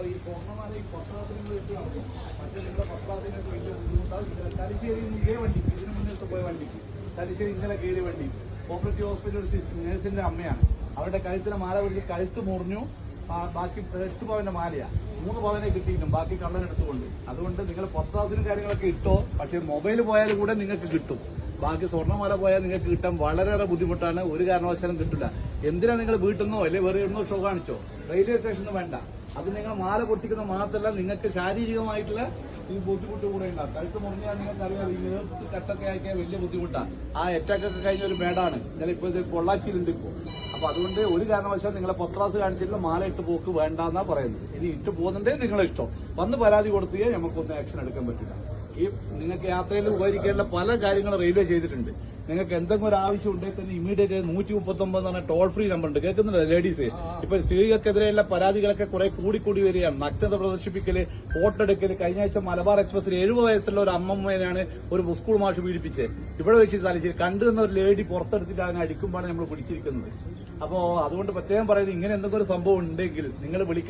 ഈ സ്വർണ്ണമാല ഈ പത്രാത്തിന് വെച്ച് നടക്കും. മറ്റേ നിങ്ങളുടെ പത്രാത്തിനൊക്കെ വലിയ ബുദ്ധിമുട്ടാണ്. തലശ്ശേരി ഇതേ വണ്ടിക്ക് ഇതിന് മുന്നിട്ട് പോയ വണ്ടിക്ക് തലശ്ശേരി ഇന്നലെ കയറിയ വണ്ടി കോപ്പറേറ്റീവ് ഹോസ്പിറ്റൽ നേഴ്സിന്റെ അമ്മയാണ്. അവരുടെ കഴുത്തിന് മാല പിടിച്ച് കഴുത്ത് മുറിഞ്ഞു. ബാക്കി 8 പവന്റെ മാലയാ, 3 പവനെ കിട്ടിയിട്ടും ബാക്കി കള്ളനെടുത്തുകൊണ്ട്. അതുകൊണ്ട് നിങ്ങൾ പത്രാസിനും കാര്യങ്ങളൊക്കെ ഇട്ടോ, പക്ഷെ മൊബൈൽ പോയാൽ കൂടെ നിങ്ങൾക്ക് കിട്ടും. ബാക്കി സ്വർണ്ണമാല പോയാൽ നിങ്ങൾക്ക് കിട്ടാൻ വളരെയേറെ ബുദ്ധിമുട്ടാണ്. ഒരു കാരണവശാലും കിട്ടില്ല. എന്തിനാ നിങ്ങൾ വീട്ടിൽ നിന്നോ അല്ലെ വേറെ എവിടുന്നോ ഷോ കാണിച്ചോ? റെയിൽവേ സ്റ്റേഷന് വേണ്ട. അത് നിങ്ങൾ മാല പൊട്ടിക്കുന്ന മാത്രമല്ല, നിങ്ങൾക്ക് ശാരീരികമായിട്ടുള്ള ഈ ബുദ്ധിമുട്ട് കൂടെ ഉണ്ടാകും. കഴുത്ത് മുറിഞ്ഞാൽ നിങ്ങൾക്ക് അറിയാം, ഈ നേർത്ത് കട്ടൊക്കെ ആക്കിയാൽ വലിയ ബുദ്ധിമുട്ടാണ്. ആ അറ്റാക്കൊക്കെ കഴിഞ്ഞ ഒരു മേടാണ്. ഞാനിപ്പോൾ ഇത് പൊള്ളാച്ചിയിലുണ്ട് ഇപ്പോൾ. അപ്പൊ അതുകൊണ്ട് ഒരു കാരണവശാൽ നിങ്ങളെ പത്രാസ് കാണിച്ചിട്ടുള്ള മാല ഇട്ട് പോക്ക് വേണ്ടെന്നാ പറയുന്നത്. ഇനി ഇട്ട് പോകുന്നുണ്ടേ നിങ്ങളെ ഇഷ്ടം. വന്ന് പരാതി കൊടുത്തുകയെ നമുക്കൊന്നും ആക്ഷൻ എടുക്കാൻ പറ്റില്ല. ഈ നിങ്ങൾക്ക് യാത്രയിൽ ഉപകരിക്കേണ്ട പല കാര്യങ്ങളും റെയിൽവേ ചെയ്തിട്ടുണ്ട്. നിങ്ങൾക്ക് എന്തെങ്കിലും ഒരു ആവശ്യം ഉണ്ടെങ്കിൽ തന്നെ ഇമീഡിയറ്റ് 139 എന്ന് പറഞ്ഞ ടോൾ ഫ്രീ നമ്പർ ഉണ്ട്. കേൾക്കുന്നുണ്ട് ലേഡീസ്? ഇപ്പൊ സ്ത്രീകൾക്കെതിരെയുള്ള പരാതികളൊക്കെ കുറെ കൂടിക്കൂടി വരികയാണ്. നഗ്നത പ്രദർശിപ്പിക്കല്, ഫോട്ടോ എടുക്കല്. കഴിഞ്ഞ ആഴ്ച മലബാർ എക്സ്പ്രസിൽ 70 വയസ്സുള്ള ഒരു അമ്മമ്മേനാണ് ഒരു സ്കൂൾ മാഷ് പീഡിപ്പിച്ചത്. ഇവിടെ വെച്ച് തലശ്ശേരി കണ്ടുവന്ന ഒരു ലേഡി പുറത്തെടുത്തിട്ട് അതിനെ അടിക്കുമ്പോഴാണ് നമ്മൾ പിടിച്ചിരിക്കുന്നത്. അപ്പോ അതുകൊണ്ട് പ്രത്യേകം പറയുന്നത്, ഇങ്ങനെ എന്തെങ്കിലും ഒരു സംഭവം ഉണ്ടെങ്കിൽ നിങ്ങൾ വിളിക്കുക.